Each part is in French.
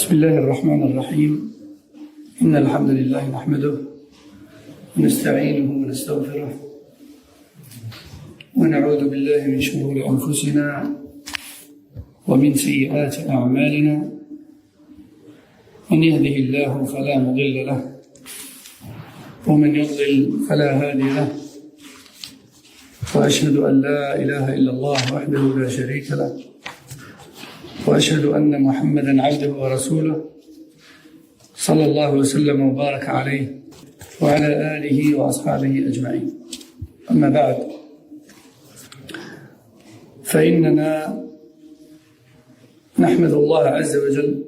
بسم الله الرحمن الرحيم إن الحمد لله نحمده ونستعينه ونستغفره ونعوذ بالله من شرور أنفسنا ومن سيئات أعمالنا من يهده الله فلا مضل له ومن يضلل فلا هادي له وأشهد أن لا إله إلا الله وحده لا شريك له وأشهد أن محمدًا عبده ورسوله صلى الله وسلم وبارك عليه وعلى آله وأصحابه أجمعين. أما بعد، فإننا نحمد الله عز وجل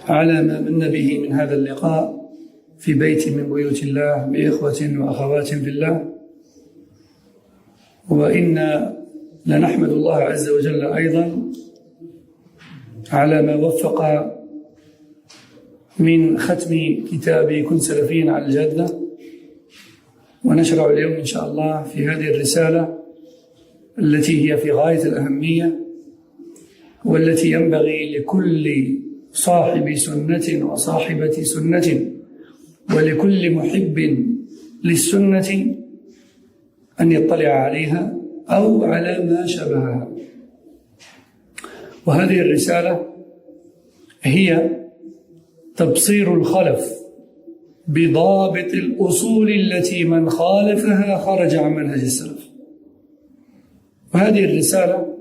على ما من به من هذا اللقاء في بيت من بيوت الله بإخوة وأخوات في الله، وإنا لنحمد الله عز وجل أيضا على ما وفق من ختم كتاب كن سلفيا على الجادة، ونشرع اليوم إن شاء الله في هذه الرسالة التي هي في غاية الأهمية، والتي ينبغي لكل صاحب سنة وصاحبة سنة ولكل محب للسنة أن يطلع عليها أو على ما شبهها. وهذه الرسالة هي تبصير الخلف بضابط الأصول التي من خالفها خرج عن منهج السلف. وهذه الرسالة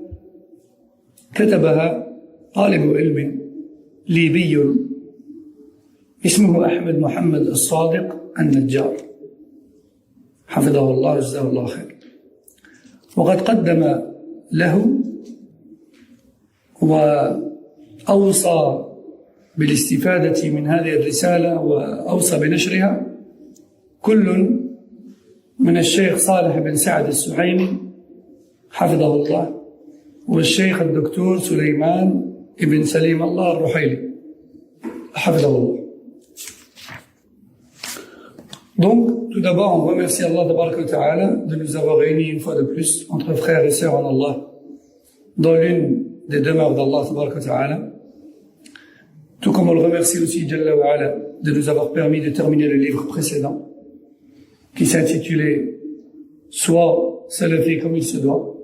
كتبها طالب علم ليبي اسمه أحمد محمد الصادق النجار حفظه الله وجزاه الله خير، وقد قدم له وأوصى بالاستفادة من هذه الرسالة وأوصى بنشرها كل من الشيخ صالح بن سعد السحيمي حفظه الله، والشيخ الدكتور سليمان بن سليم الله الرحيلي حفظه الله. Donc, tout d'abord, on remercie Allah de nous avoir réunis une fois de plus entre frères et sœurs en Allah dans l'une des demeures d'Allah, tout comme on le remercie aussi Jalla wa Ala de nous avoir permis de terminer le livre précédent qui s'intitulait Soit Salafi comme il se doit,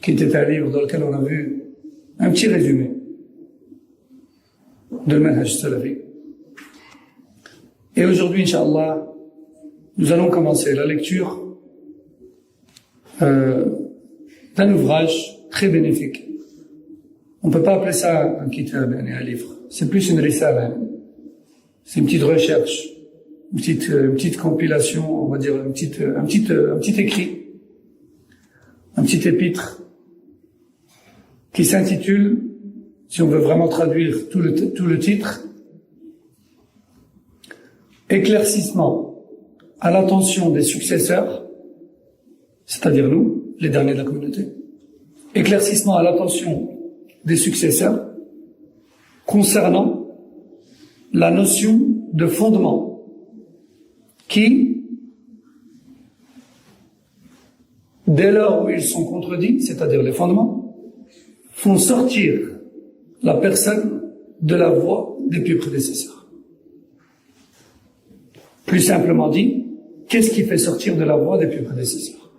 qui était un livre dans lequel on a vu un petit résumé de Manhaj Salafi. Et aujourd'hui, Inch'Allah, nous allons commencer la lecture d'un ouvrage très bénéfique. On ne peut pas appeler ça un kitab, un livre. C'est plus une risala. C'est une petite recherche, une petite compilation, on va dire un petit écrit, un petit épître qui s'intitule, si on veut vraiment traduire tout le titre, Éclaircissement à l'attention des successeurs, c'est-à-dire nous, les derniers de la communauté. Éclaircissement à l'attention des successeurs concernant la notion de fondement qui, dès lors où ils sont contredits, c'est-à-dire les fondements, font sortir la personne de la voie des pieux prédécesseurs. Plus simplement dit, qu'est-ce qui fait sortir de la voie des pieux prédécesseurs?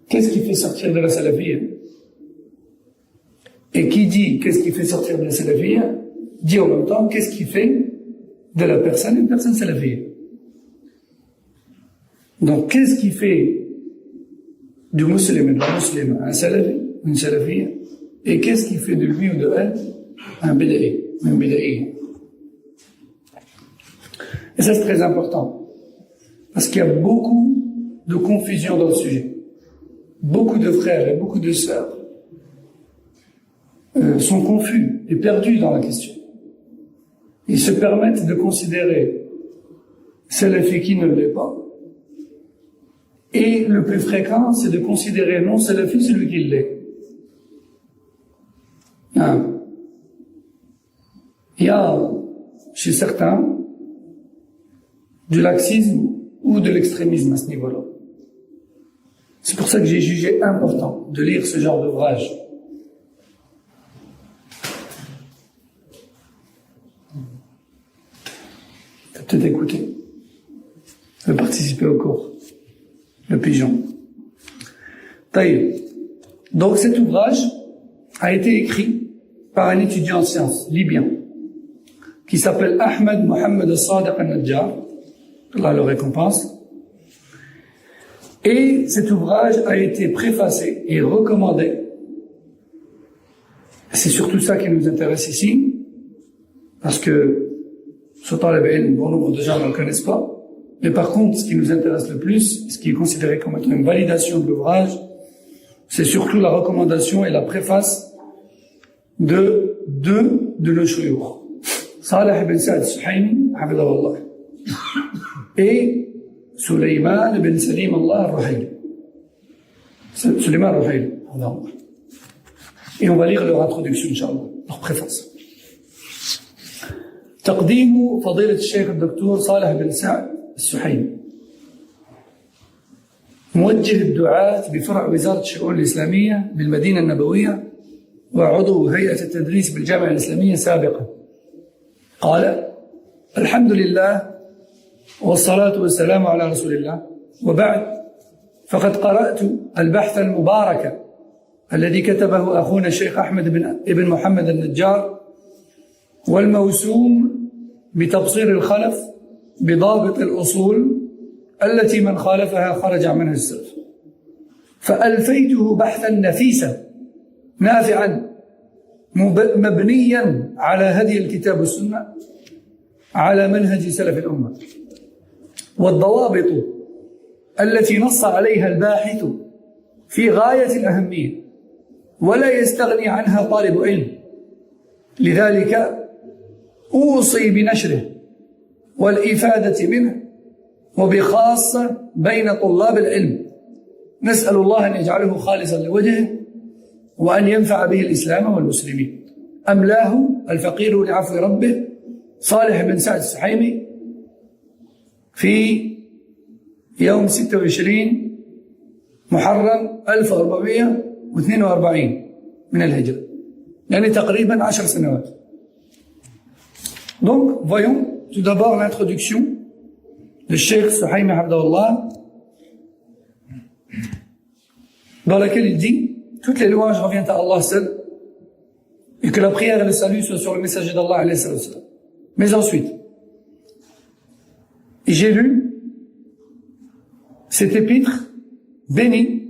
Qu'est-ce qui fait sortir de la salafiyya? Et qui dit qu'est-ce qui fait sortir de la salafiyya, dit en même temps qu'est-ce qui fait de la personne une personne salafiyya. Donc qu'est-ce qui fait du musulman et de la musulmane un salafi, une salafiyya, et qu'est-ce qui fait de lui ou de elle un bid'i, une bid'iyya. Et ça, c'est très important, parce qu'il y a beaucoup de confusion dans le sujet. Beaucoup de frères et beaucoup de sœurs sont confus et perdus dans la question. Ils se permettent de considérer salafi qui ne l'est pas. Et le plus fréquent, c'est de considérer non salafi celui qui l'est. Il y a chez certains du laxisme ou de l'extrémisme à ce niveau-là. C'est pour ça que j'ai jugé important de lire ce genre d'ouvrage peut-être écouter, de participer au cours, le pigeon. Taïb. Donc cet ouvrage a été écrit par un étudiant en sciences libyen qui s'appelle Ahmed Mohamed Sadiq al-Najjar, Allah le récompense. Et cet ouvrage a été préfacé et recommandé. C'est surtout ça qui nous intéresse ici, parce que Sultan al-Ilm, bon nombre de gens ne le connaissent pas. Mais par contre, ce qui nous intéresse le plus, ce qui est considéré comme étant une validation de l'ouvrage, c'est surtout la recommandation et la préface de deux de nos shuyukh, Salih ibn Sa'd al-Suhaymi, hafidhahullah, et Sulayman ibn Salim Allah al-Ruhayli. Sulayman al-Ruhayli, hafidhahullah. Et on va lire leur introduction, Inch'Allah, leur préface. تقديم فضيلة الشيخ الدكتور صالح بن سعد السحيمي موجه الدعاة بفرع وزارة الشؤون الإسلامية بالمدينة النبوية وعضو هيئة التدريس بالجامعة الإسلامية سابقا. قال: الحمد لله والصلاة والسلام على رسول الله، وبعد، فقد قرأت البحث المبارك الذي كتبه أخونا الشيخ أحمد بن محمد النجار، والموسوم بتبصير الخلف بضابط الأصول التي من خالفها خرج عنها السلف، فألفيته بحثا نفيسا نافعا مبنيا على هدي الكتاب والسنة على منهج سلف الأمة، والضوابط التي نص عليها الباحث في غاية الأهمية ولا يستغني عنها طالب علم، لذلك أوصي بنشره والإفادة منه، وبخاصة بين طلاب العلم. نسأل الله أن يجعله خالصا لوجهه وأن ينفع به الإسلام والمسلمين. أملاه الفقير لعفو ربه صالح بن سعد السحيمي في يوم 26 محرم 1442 من الهجرة، يعني تقريبا 10 سنوات. Donc, voyons tout d'abord l'introduction de Cheikh Suhaymi Hafidhahullah, dans laquelle il dit: toutes les louanges reviennent à Allah seul, et que la prière et le salut soient sur le messager d'Allah alayhi salam. Mais ensuite, j'ai lu cet épître béni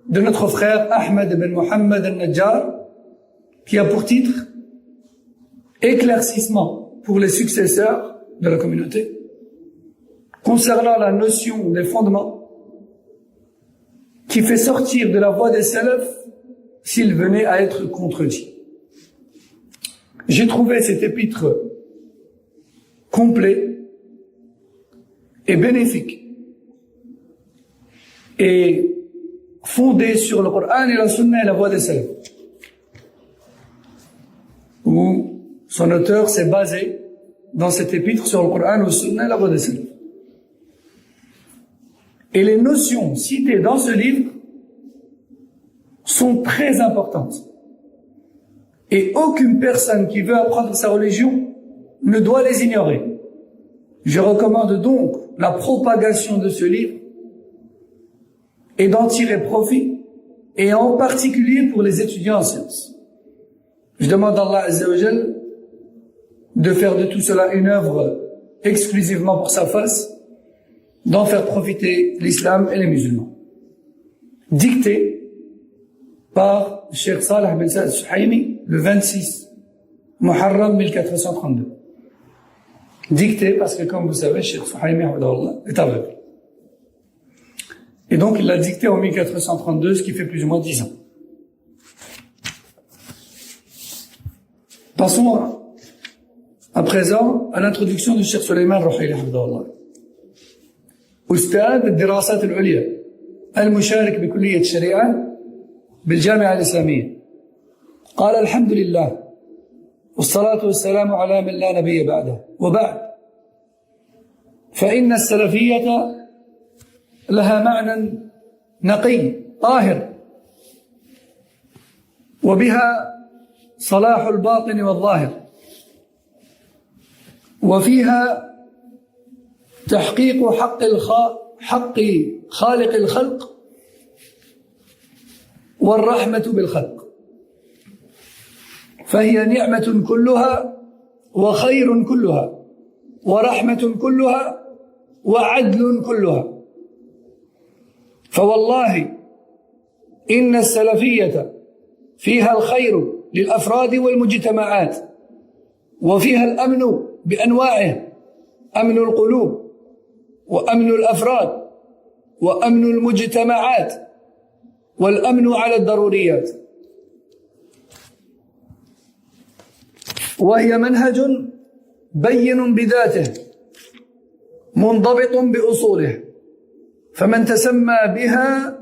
de notre frère Ahmed ibn Mohamed al-Najjar, qui a pour titre Éclaircissement pour les successeurs de la communauté concernant la notion des fondements, qui fait sortir de la voie des salafs s'il venait à être contredit. J'ai trouvé cet épître complet et bénéfique et fondé sur le Coran et la Sunna et la voie des salafs, où son auteur s'est basé dans cet épître sur le Coran, la Sunna et la voie des salafs. Et les notions citées dans ce livre sont très importantes. Et aucune personne qui veut apprendre sa religion ne doit les ignorer. Je recommande donc la propagation de ce livre et d'en tirer profit, et en particulier pour les étudiants en sciences. Je demande à Allah Azza wa Jal de faire de tout cela une œuvre exclusivement pour sa face, d'en faire profiter l'islam et les musulmans. Dicté par Cheikh Salih bin Sa'd al-Suhaymi le 26 Muharram 1432. Dicté parce que, comme vous savez, Cheikh Suhaymi est aveugle. Et donc il l'a dicté en 1432, ce qui fait plus ou moins 10 ans. Passons à présent à l'introduction du Cheikh Sulayman al-Ruhayli hafidhahullah. أستاذ الدراسات العليا المشارك بكلية الشريعة بالجامعة الإسلامية. قال: الحمد لله والصلاة والسلام على من لا نبي بعده، وبعد، فإن السلفية لها معنى نقي طاهر، وبها صلاح الباطن والظاهر، وفيها تحقيق حق خالق الخلق والرحمة بالخلق، فهي نعمة كلها وخير كلها ورحمة كلها وعدل كلها. فوالله إن السلفية فيها الخير للأفراد والمجتمعات، وفيها الأمن بأنواعه: أمن القلوب، وأمن الأفراد، وأمن المجتمعات، والأمن على الضروريات. وهي منهج بين بذاته منضبط بأصوله، فمن تسمى بها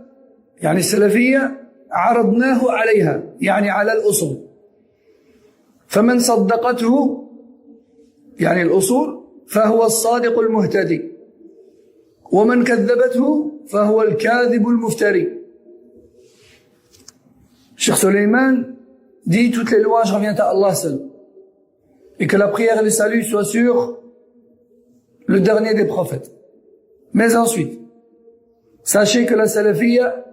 يعني السلفية عرضناه عليها يعني على الأصول، فمن صدقته يعني الأصول فهو الصادق المهتدي، ومن كذبته فهو الكاذب المفتري. Cheikh Suleiman dit: toutes les louanges reviennent à Allah seul, et que la prière et le salut soient sur le dernier des prophètes. Mais ensuite, sachez que la salafiyya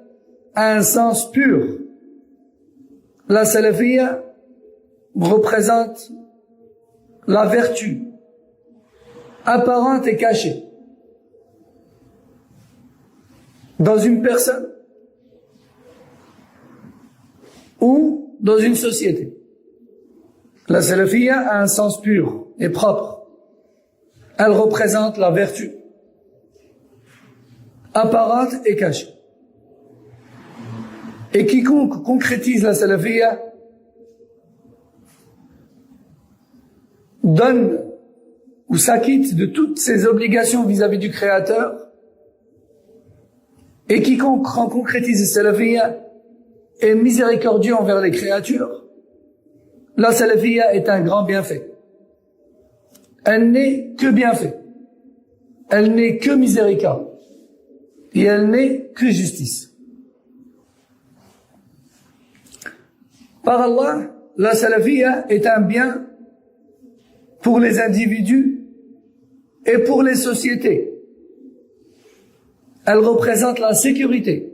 a un sens pur. La salafiyya représente la vertu apparente et cachée dans une personne ou dans une société. La salafiyya a un sens pur et propre. Elle représente la vertu apparente et cachée. Et quiconque concrétise la salafiyya donne ou s'acquitte de toutes ses obligations vis-à-vis du Créateur, et quiconque concrétise la salafiyya est miséricordieux envers les créatures. La salafiyya est un grand bienfait. Elle n'est que bienfait. Elle n'est que miséricorde. Et elle n'est que justice. Par Allah, la salafiyya est un bien pour les individus et pour les sociétés. Elle représente la sécurité.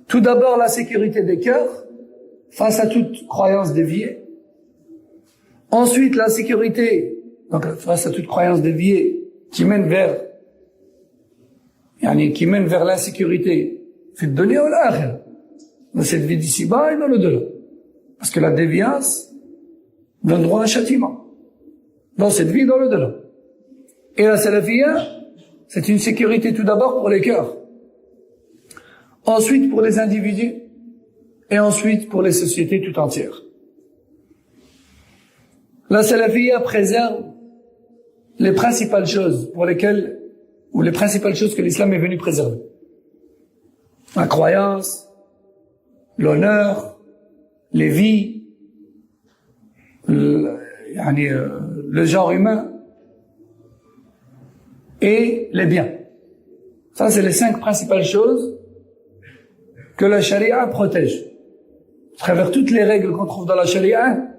Tout d'abord, la sécurité des cœurs face à toute croyance déviée. Ensuite, la sécurité, donc face à toute croyance déviée qui mène vers l'insécurité, fi dunya wal akhirah, dans cette vie d'ici-bas et dans l'au-delà. Parce que la déviance donne droit à un châtiment dans cette vie et dans l'au-delà. Et la salafiyya, c'est une sécurité tout d'abord pour les cœurs, ensuite pour les individus, et ensuite pour les sociétés tout entières. La salafiyya préserve les principales choses les principales choses que l'islam est venu préserver. La croyance, l'honneur, les vies, le genre humain et les biens. Ça, c'est les 5 principales choses que la charia protège. À travers toutes les règles qu'on trouve dans la charia,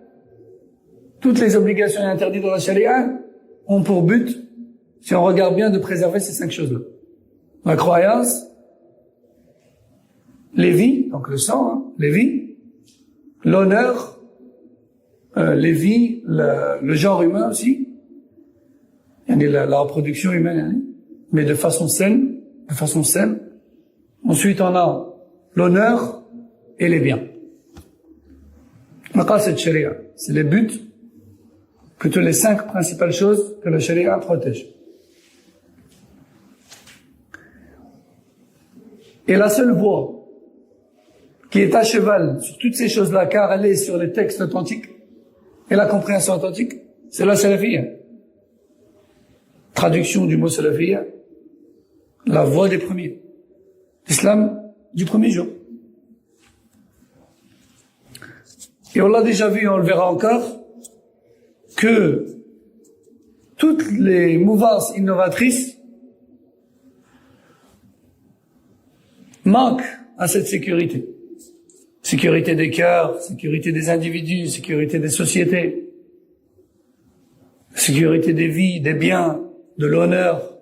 toutes les obligations et interdits dans la charia ont pour but, si on regarde bien, de préserver ces 5 choses-là. La croyance, les vies, donc le sang, les vies, l'honneur, les vies, le genre humain aussi, la reproduction humaine, mais de façon saine. Ensuite, on a l'honneur et les biens. Maqasid sharia, c'est les buts, plutôt les 5 principales choses que la sharia protège. Et la seule voie qui est à cheval sur toutes ces choses-là, car elle est sur les textes authentiques et la compréhension authentique, c'est la salafiyya. Traduction du mot salafiyya, la voie des premiers. L'islam du premier jour. Et on l'a déjà vu et on le verra encore, que toutes les mouvances innovatrices manquent à cette sécurité. Sécurité des cœurs, sécurité des individus, sécurité des sociétés, sécurité des vies, des biens, de l'honneur,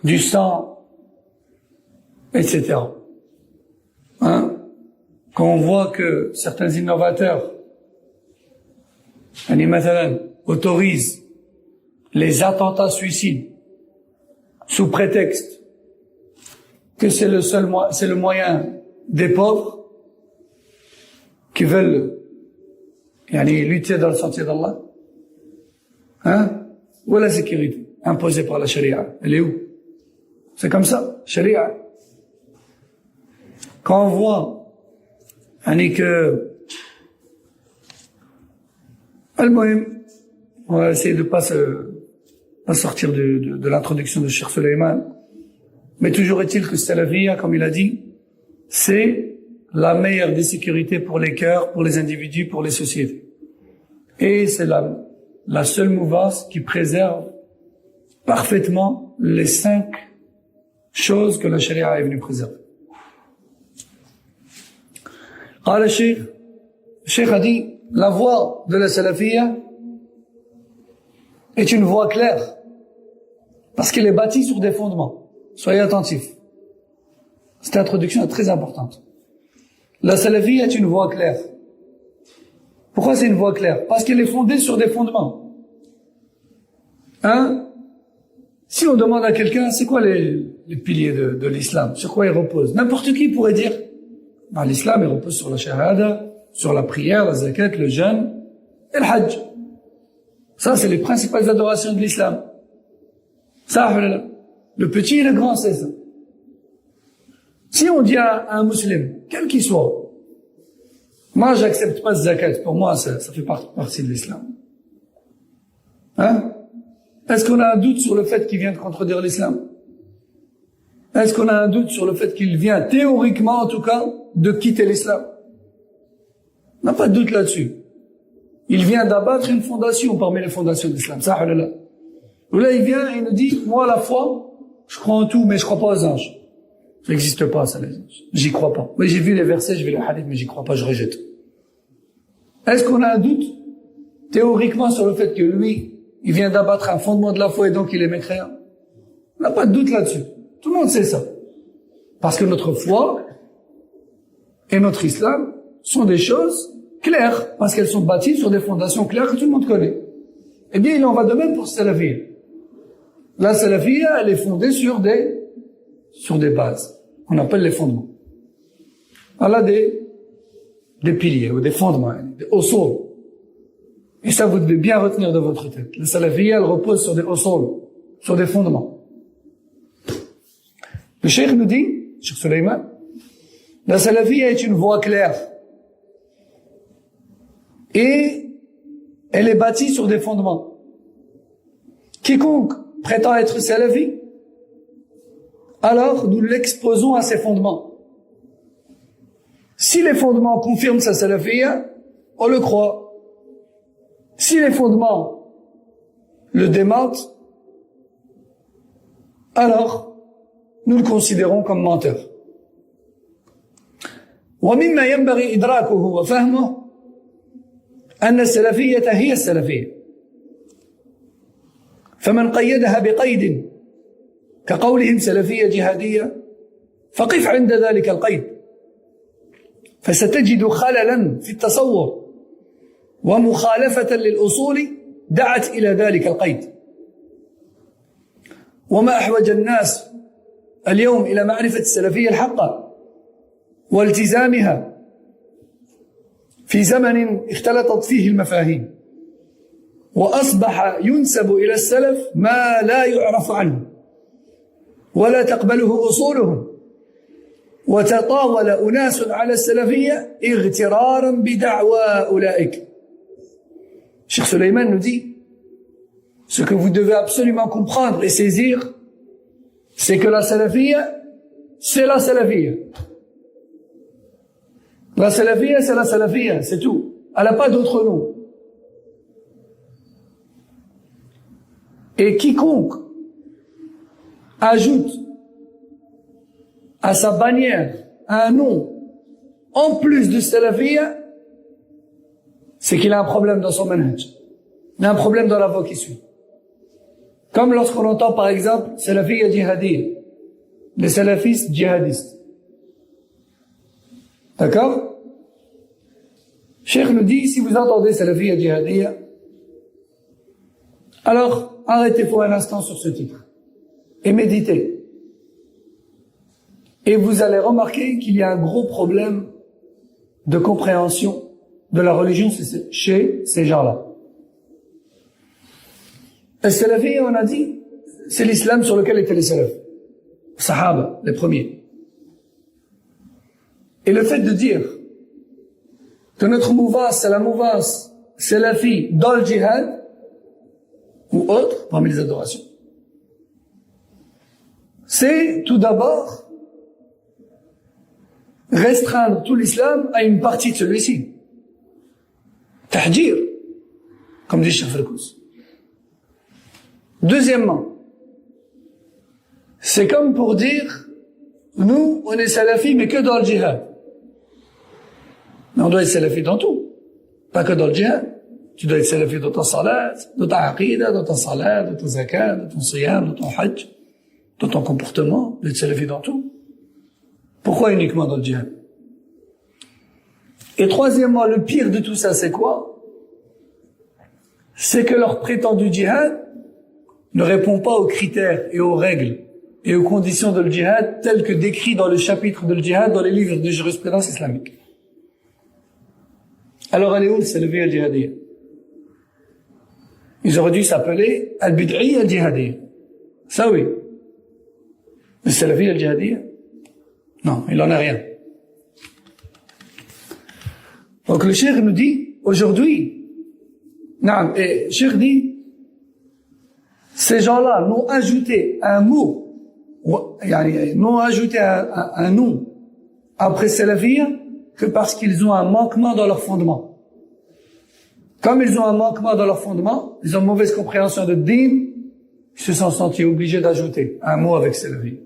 du sang, etc. Hein? Quand on voit que certains innovateurs, autorisent les attentats suicides sous prétexte que c'est le moyen des pauvres qui veulent lutter dans le sentier d'Allah, hein? Où est la sécurité imposée par la charia? Elle est où? C'est comme ça, charia. Quand on voit que on va essayer de pas sortir de l'introduction de Cheikh Suleiman, mais toujours est-il que Salafiyya, comme il a dit, c'est la meilleure des sécurités pour les cœurs, pour les individus, pour les sociétés. Et c'est la seule mouvance qui préserve parfaitement les 5 choses que la charia est venue préserver. Le Cheikh a dit, la voie de la Salafiyya est une voie claire, parce qu'elle est bâtie sur des fondements. Soyez attentifs. Cette introduction est très importante. La Salafiyya est une voie claire. Pourquoi c'est une voie claire? Parce qu'elle est fondée sur des fondements. Hein? Si on demande à quelqu'un, c'est quoi les piliers de l'islam? Sur quoi il repose? N'importe qui pourrait dire, l'islam, il repose sur la shahada, sur la prière, la zakat, le jeûne et le hajj. Ça, c'est les principales adorations de l'islam. Ça, le petit et le grand, c'est ça. Si on dit à un musulman, quel qu'il soit, moi, j'accepte pas ce zakat, pour moi, ça fait partie de l'islam. Hein? Est-ce qu'on a un doute sur le fait qu'il vient de contredire l'islam? Est-ce qu'on a un doute sur le fait qu'il vient, théoriquement en tout cas, de quitter l'islam? On n'a pas de doute là-dessus. Il vient d'abattre une fondation parmi les fondations de l'islam. Ça, là. Là, il vient et il nous dit, moi, la foi, je crois en tout, mais je crois pas aux anges. Ça n'existe pas, ça, les anges. J'y crois pas. Oui, j'ai vu les versets, j'ai vu les hadiths, mais j'y crois pas, je rejette. Est-ce qu'on a un doute, théoriquement, sur le fait que lui, il vient d'abattre un fondement de la foi et donc il est mécréant? On n'a pas de doute là-dessus. Tout le monde sait ça. Parce que notre foi et notre islam sont des choses claires, parce qu'elles sont bâties sur des fondations claires que tout le monde connaît. Eh bien, il en va de même pour Salafiyya. La Salafiyya, elle est fondée sur des bases. On appelle les fondements. Elle a des piliers, ou des fondements, des usul. Et ça, vous devez bien retenir de votre tête. La Salafiyya, elle repose sur des usul, sur des fondements. Le Cheikh nous dit, Cheikh Suleiman, la Salafiyya est une voie claire. Et elle est bâtie sur des fondements. Quiconque prétend être salafi, alors nous l'exposons à ces fondements. Si les fondements confirment sa salafiyya, on le croit. Si les fondements le démentent, alors nous le considérons comme menteur. ومما ينبغي إدراكه وفهمه أن السلفية هي السلفية، فمن قيدها بقيد كقولهم سلفية جهادية فقف عند ذلك القيد، فستجد خللا في التصور ومخالفة للأصول دعت إلى ذلك القيد. وما أحوج الناس اليوم إلى معرفة السلفية الحقة والتزامها في زمن اختلطت فيه المفاهيم، وأصبح ينسب إلى السلف ما لا يعرف عنه ولا تقبله أصولهم، وتطاول أناس على السلفية اغترارا بدعوى أولئك. Cheikh Suleiman nous dit, ce que vous devez absolument comprendre et saisir, c'est que la salafiyya, c'est la salafiyya. La salafiyya, c'est la salafiyya, c'est tout. Elle n'a pas d'autre nom. Et quiconque ajoute à sa bannière un nom en plus de salafiyya, c'est qu'il a un problème dans son manhaj. Il a un problème dans la voie qui suit. Comme lorsqu'on entend par exemple salafiyya djihadiyya, les salafistes djihadistes. D'accord? Cheikh nous dit, si vous entendez salafiyya djihadiyya, alors arrêtez-vous un instant sur ce titre et méditez. Et vous allez remarquer qu'il y a un gros problème de compréhension de la religion chez ces gens-là. Le salafiyya, on a dit, c'est l'islam sur lequel étaient les salafs. Sahaba, les premiers. Et le fait de dire que notre mouvance, c'est la mouvance salafi dans le djihad, ou autre, parmi les adorations, c'est tout d'abord restreindre tout l'islam à une partie de celui-ci. Tahjir, comme dit Cheikh Farkous. Deuxièmement, c'est comme pour dire, nous, on est salafi, mais que dans le djihad. Mais on doit être salafi dans tout, pas que dans le djihad. Tu dois être salafi dans ton salat, dans ta aqidah, dans ton salat, dans ton zakat, dans ton siyam, dans ton hajj, dans ton comportement, tu dois être salafi dans tout. Pourquoi uniquement dans le djihad? Et troisièmement, le pire de tout ça, c'est quoi? C'est que leur prétendu djihad ne répond pas aux critères et aux règles et aux conditions de le djihad telles que décrits dans le chapitre de le djihad dans les livres de jurisprudence islamique. Alors elle est où le salafiyya al-jihadiyya? Ils auraient dû s'appeler al-bid'iyya al-jihadiyya. Ça oui. Le salafiyya al-jihadiyya? Non, il n'en a rien. Donc le cheikh nous dit, aujourd'hui, non, et cheikh dit, ces gens-là n'ont ajouté un mot, n'ont ajouté un nom après salafiyya que parce qu'ils ont un manquement dans leur fondement. Comme ils ont un manquement dans leur fondement, ils ont une mauvaise compréhension de din, ils se sont sentis obligés d'ajouter un mot avec salafiyya.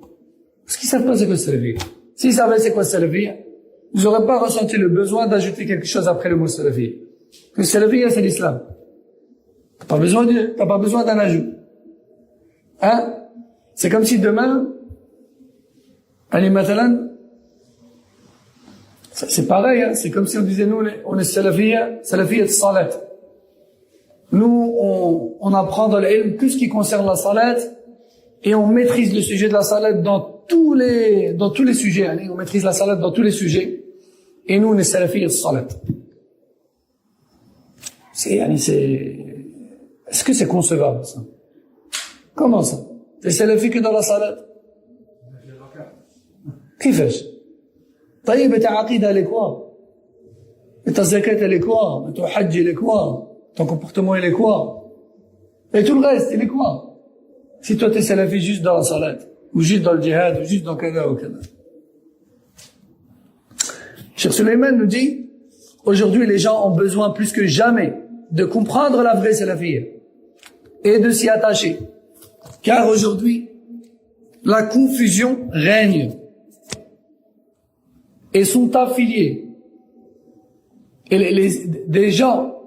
Parce qu'ils savent pas c'est quoi salafiyya. S'ils savaient c'est quoi salafiyya, ils n'auraient pas ressenti le besoin d'ajouter quelque chose après le mot salafiyya. Le salafiyya, c'est l'islam. T'as pas besoin d'un ajout. Hein? C'est comme si demain, allez, maintenant, c'est pareil, hein? C'est comme si on disait, nous, on est salafiyya de salat. Nous, on apprend dans l'ilm tout ce qui concerne la salat, et on maîtrise le sujet de la salat dans tous les sujets, hein? On maîtrise la salat dans tous les sujets, et nous, on est salafiyya de salat. Est-ce que c'est concevable, ça? Comment ça? T'es salafi que dans la salat? كيفاش؟ طيب ta aqida elle est quoi? Et ta zakat elle est quoi? Et ton hajj il est quoi? Ton comportement il est quoi? Et tout le reste il est quoi? Si toi t'es salafi juste dans la salat, ou juste dans le djihad, ou juste dans kada ou kada. Cheikh Suleiman nous dit, aujourd'hui les gens ont besoin plus que jamais de comprendre la vraie salafiyya et de s'y attacher. Car aujourd'hui, la confusion règne et sont affiliés. Et des gens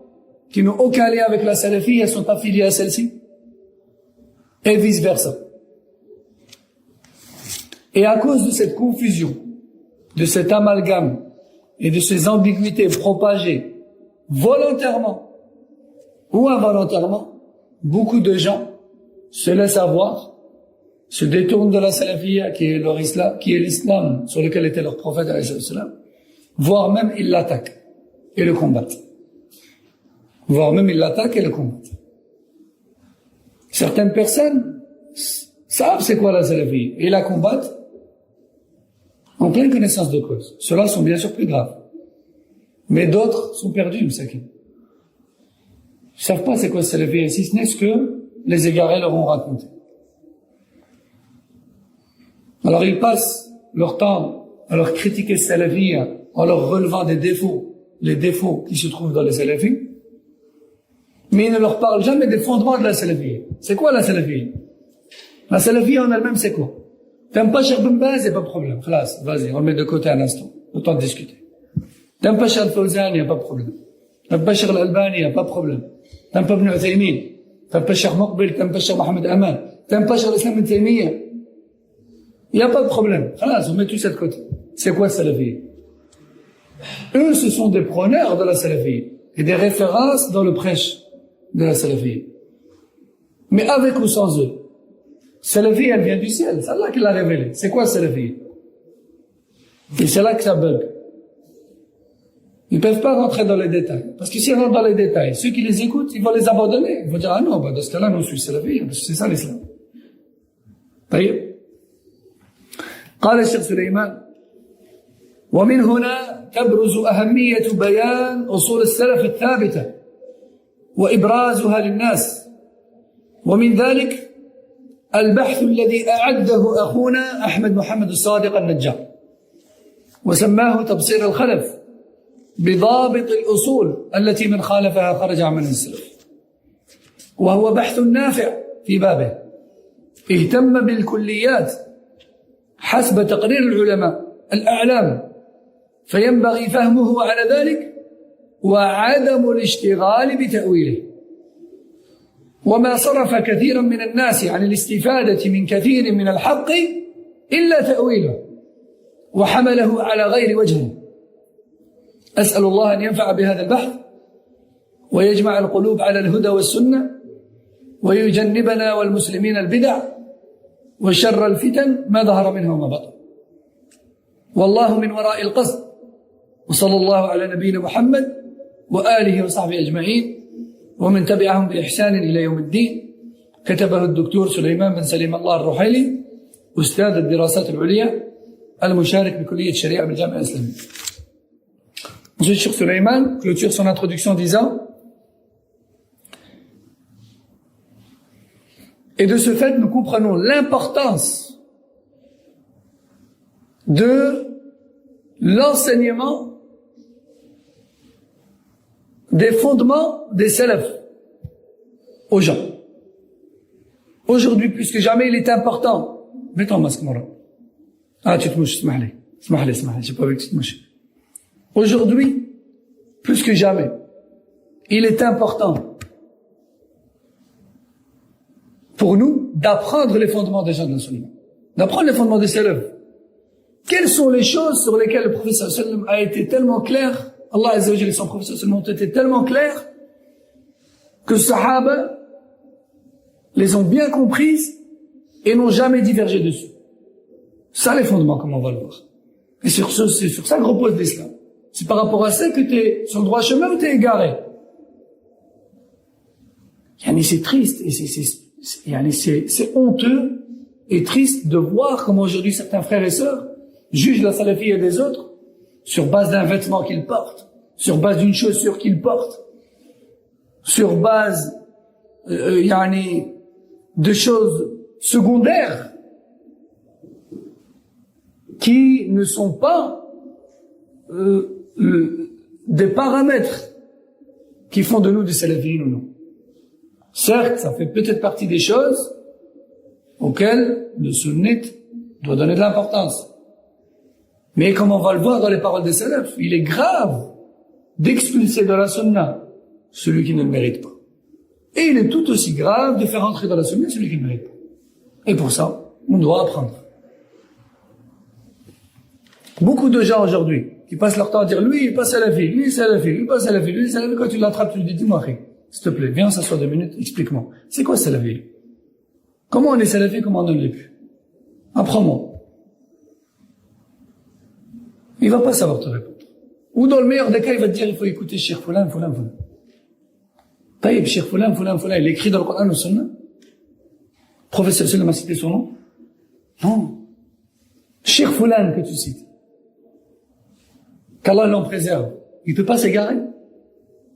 qui n'ont aucun lien avec la salafiyya sont affiliés à celle-ci. Et vice-versa. Et à cause de cette confusion, de cet amalgame et de ces ambiguïtés propagées volontairement ou involontairement, beaucoup de gens se laissent avoir, se détournent de la salafiyya qui est leur islam, qui est l'islam sur lequel était leur prophète, voire même ils l'attaquent et le combattent. Voire même ils l'attaquent et le combattent. Certaines personnes savent c'est quoi la salafiyya et la combattent en pleine connaissance de cause. Ceux-là sont bien sûr plus graves. Mais d'autres sont perdus, Msakin. Ils savent pas c'est quoi la salafiyya, si ce n'est ce que les égarés leur ont raconté. Alors ils passent leur temps à leur critiquer salafiyya en leur relevant des défauts, les défauts qui se trouvent dans les salafis, mais ils ne leur parlent jamais des fondements de la salafiyya. C'est quoi la salafiyya? La salafiyya en elle-même c'est quoi? T'aimes pas Cheikh Ben Baz, c'est pas de problème. Khlas, vas-y, on le met de côté un instant, le temps de discuter. T'aimes pas Cheikh Al-Fawzan, y a pas de problème. T'aimes pas Cheikh Al-Albani, y a pas de problème. T'aimes pas Ibn Uthaymin, t'aimes pas Cheikh Moqbil, t'aimes pas Cheikh Mohamed Aman, t'aimes pas Cheikh l'Islam Ibn Taymiyyah, il n'y a pas de problème. Khalas, on met tout ça de côté. C'est quoi salafiyya? Eux, ce sont des preneurs de la salafiyya et des références dans le prêche de la salafiyya. Mais avec ou sans eux, salafiyya, elle vient du ciel. C'est Allah qui l'a révélé. C'est quoi salafiyya? Et c'est là que ça bug. Ils ne peuvent pas rentrer dans les détails. Parce que s'ils rentrent dans les détails, ceux qui les écoutent, ils vont les abandonner. Ils vont dire, ah non, bah, dans ce cas-là, nous, je suis salafiyya, parce que c'est ça l'islam. طيب. قال الشيخ سليمان: ومن هنا تبرز أهمية بيان أصول السلف الثابتة وإبرازها للناس، ومن ذلك البحث الذي أعده أخونا أحمد محمد الصادق النجار وسماه تبصير الخلف بضابط الأصول التي من خالفها خرج عن منهج السلف، وهو بحث نافع في بابه اهتم بالكليات حسب تقرير العلماء الأعلام، فينبغي فهمه على ذلك وعدم الاشتغال بتأويله. وما صرف كثيرا من الناس عن الاستفادة من كثير من الحق إلا تأويله وحمله على غير وجهه. أسأل الله أن ينفع بهذا البحث ويجمع القلوب على الهدى والسنة ويجنبنا والمسلمين البدع وشر الفتن ما ظهر منها وما بطن، والله من وراء القصد. وصلى الله على نبينا محمد وآله وصحبه أجمعين ومن تبعهم بإحسان إلى يوم الدين. كتبه الدكتور سليمان بن سليم الله الرحيلي، أستاذ الدراسات العليا المشارك بكلية الشريعة بالجامعة الإسلامية. Ensuite, Cheikh Suleiman clôture son introduction disant: et de ce fait, nous comprenons l'importance de l'enseignement des fondements des salafs aux gens. Aujourd'hui, plus que jamais, il est important. Mets ton masque, Mora. Ah, tu te mouches, smahli, j'ai pas vu que tu te mouches. Aujourd'hui, plus que jamais, il est important pour nous d'apprendre les fondements des gens de l'enseignement, d'apprendre les fondements des salafs. Quelles sont les choses sur lesquelles le prophète sallam a été tellement clair, Allah Azza wa Jalla et son prophète sallam ont été tellement clairs que les Sahaba les ont bien comprises et n'ont jamais divergé dessus. Ça, les fondements, comme on va le voir. Et c'est sur ça que repose l'islam. C'est par rapport à ça que tu es sur le droit chemin ou tu es égaré. C'est triste et c'est honteux et triste de voir comment aujourd'hui certains frères et sœurs jugent la salafiyya des autres sur base d'un vêtement qu'ils portent, sur base d'une chaussure qu'ils portent, sur base de choses secondaires qui ne sont pas des paramètres qui font de nous des salafiyyin ou non. Certes, ça fait peut-être partie des choses auxquelles le sunnite doit donner de l'importance. Mais comme on va le voir dans les paroles des salafs, il est grave d'expulser de la sunna celui qui ne le mérite pas. Et il est tout aussi grave de faire entrer dans la sunna celui qui ne le mérite pas. Et pour ça, on doit apprendre. Beaucoup de gens aujourd'hui qui passent leur temps à dire lui il est pas salafi, lui il est salafi, lui il est pas salafi, lui il est salafi. Quand tu l'attrapes, tu lui dis dis-moi, s'il te plaît, viens s'asseoir 2 minutes, explique-moi. C'est quoi salafi? Comment on est salafi, comment on ne l'est plus? Apprends-moi. Il va pas savoir te répondre. Ou dans le meilleur des cas, il va te dire il faut écouter Cheikh Foulan. Taïb, Cheikh Foulan, il écrit dans le Coran ou Sunna. Professeur Sallam a cité son nom? Non. Cheikh Foulan que tu cites, qu'Allah l'en préserve, il peut pas s'égarer.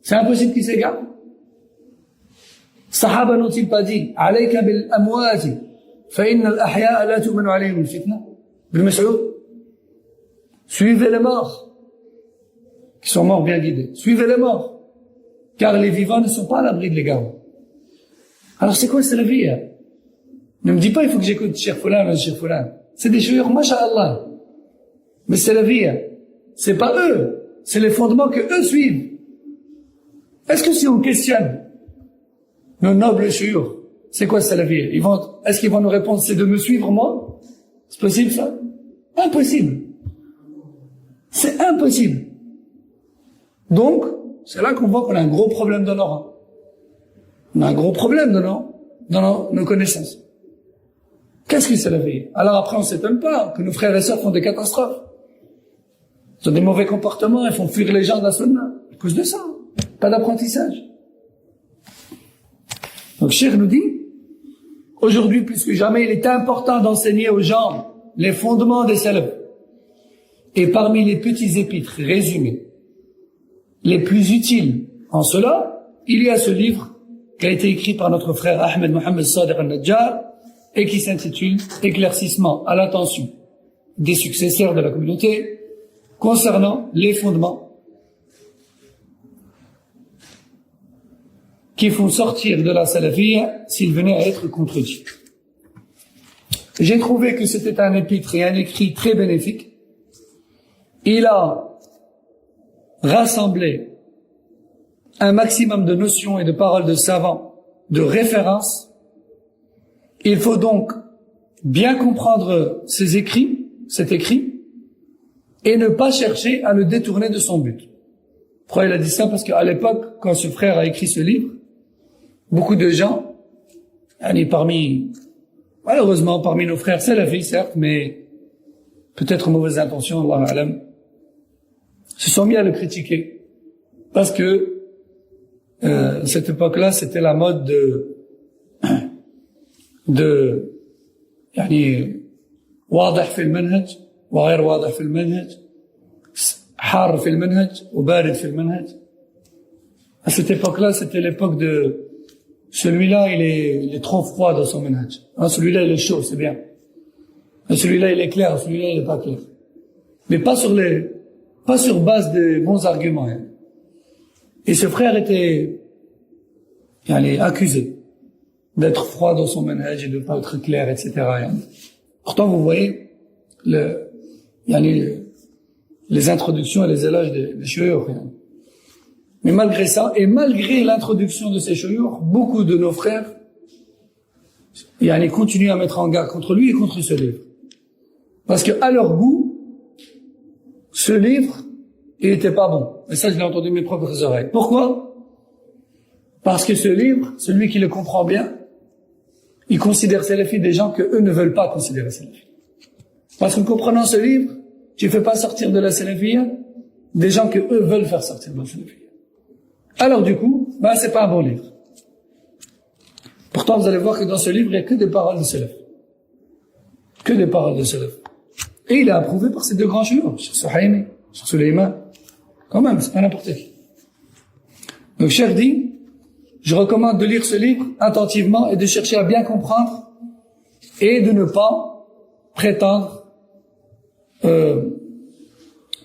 C'est impossible qu'il s'égare. Sahaba n'ont-ils pas dit alayka bil amwati fa inna al ahya'a la tu'minu alayhim al fitna? Ibn Mas'ud, suivez les morts qui sont morts bien guidés, suivez les morts car les vivants ne sont pas à l'abri de l'égarement. Alors c'est quoi la vie? Ne me dis pas il faut que j'écoute Cheikh Foulan ou Cheikh Foulan. C'est des chouïrs, masha'Allah, mais c'est la vie. C'est pas eux, c'est les fondements que eux suivent. Est-ce que si on questionne nos nobles shuyukh. C'est quoi salafiyya? Est-ce qu'ils vont nous répondre, c'est de me suivre moi? C'est possible ça? Impossible. C'est impossible. Donc, c'est là qu'on voit qu'on a un gros problème dans nos rangs. On a un gros problème dans nos connaissances. Qu'est-ce que c'est la vie? Alors après, on s'étonne pas que nos frères et sœurs font des catastrophes. Ils ont des mauvais comportements, ils font fuir les gens de la sunna. À cause de ça. Pas d'apprentissage. Donc, Cheikh nous dit, aujourd'hui, plus que jamais, il est important d'enseigner aux gens les fondements des salafs. Et parmi les petits épîtres résumés, les plus utiles en cela, il y a ce livre qui a été écrit par notre frère Ahmed Mohamed Sadiq al-Najjar et qui s'intitule « Éclaircissement à l'attention des successeurs de la communauté concernant les fondements qui font sortir de la salafiyya s'ils venaient à être contredits. » J'ai trouvé que c'était un épître et un écrit très bénéfique. Il a rassemblé un maximum de notions et de paroles de savants, de références. Il faut donc bien comprendre cet écrit, et ne pas chercher à le détourner de son but. Pourquoi il a dit ça? Parce qu'à l'époque, quand ce frère a écrit ce livre, beaucoup de gens, malheureusement parmi nos frères salafis, certes, mais peut-être mauvaises intentions, Allah alam, se sont mis à le critiquer. Parce que cette époque-là, c'était la mode واضح في المنهج وغير واضح في المنهج حار في المنهج وبارد في المنهج. À cette époque-là, c'était l'époque de celui-là, il est trop froid dans son manhaj. Celui-là, il est chaud, c'est bien. Celui-là, il est clair, celui-là, il est pas clair. Mais pas sur base de bons arguments. Hein. Et ce frère était accusé d'être froid dans son manhaj et de ne pas être clair, etc. Pourtant, vous voyez les introductions et les éloges des shuyukh. Mais malgré ça, et malgré l'introduction de ces shuyukh, beaucoup de nos frères continuent à mettre en garde contre lui et contre ce livre. Parce que à leur goût, ce livre, il était pas bon. Et ça, je l'ai entendu de mes propres oreilles. Pourquoi? Parce que ce livre, celui qui le comprend bien, il considère salafi des gens que eux ne veulent pas considérer salafi. Parce qu'en comprenant ce livre, tu fais pas sortir de la salafiyya des gens que eux veulent faire sortir de la salafiyya. Alors du coup, c'est pas un bon livre. Pourtant, vous allez voir que dans ce livre, il n'y a que des paroles de salaf. Que des paroles de salaf. Et il est approuvé par ces deux grands shuyukh, Cheikh Suhaimi, Cheikh Suleiman. Quand même, c'est pas n'importe qui. Donc, Cheikh dit, je recommande de lire ce livre attentivement et de chercher à bien comprendre et de ne pas prétendre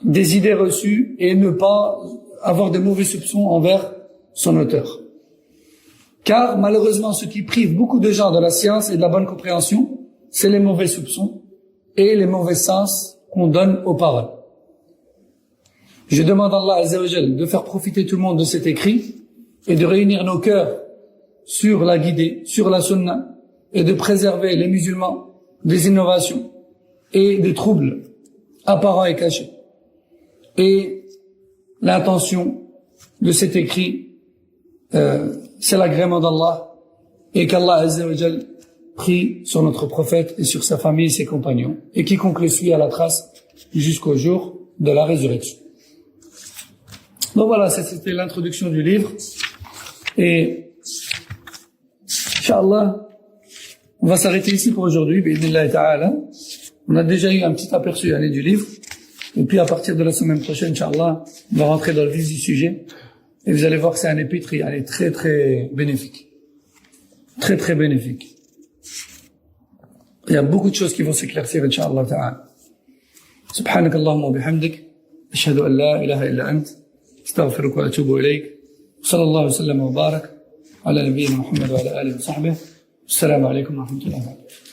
des idées reçues et ne pas avoir de mauvais soupçons envers son auteur. Car malheureusement, ce qui prive beaucoup de gens de la science et de la bonne compréhension, c'est les mauvais soupçons et les mauvais sens qu'on donne aux paroles. Je demande à Allah Azza wa Jal de faire profiter tout le monde de cet écrit et de réunir nos cœurs sur la guidée, sur la sunna, et de préserver les musulmans des innovations et des troubles apparents et cachés. Et l'intention de cet écrit, c'est l'agrément d'Allah, et qu'Allah Azza wa Jal prie sur notre prophète et sur sa famille et ses compagnons, et quiconque le suit à la trace jusqu'au jour de la résurrection. Donc voilà, c'était l'introduction du livre. Et, Inch'Allah, on va s'arrêter ici pour aujourd'hui, bi'idhnillahi ta'ala. On a déjà eu un petit aperçu du livre. Et puis, à partir de la semaine prochaine, Inch'Allah, on va rentrer dans le vif du sujet. Et vous allez voir que c'est un épître, il est très, très bénéfique. Très, très bénéfique. Il y a beaucoup de choses qui vont s'éclaircir, Inch'Allah ta'ala. سبحانك اللهم وبحمدك أشهد أن لا إله إلا أنت استغفرك وأتوب إليك صلى الله وسلم وبارك على نبينا محمد وعلى آله وصحبه السلام عليكم ورحمة الله وبركاته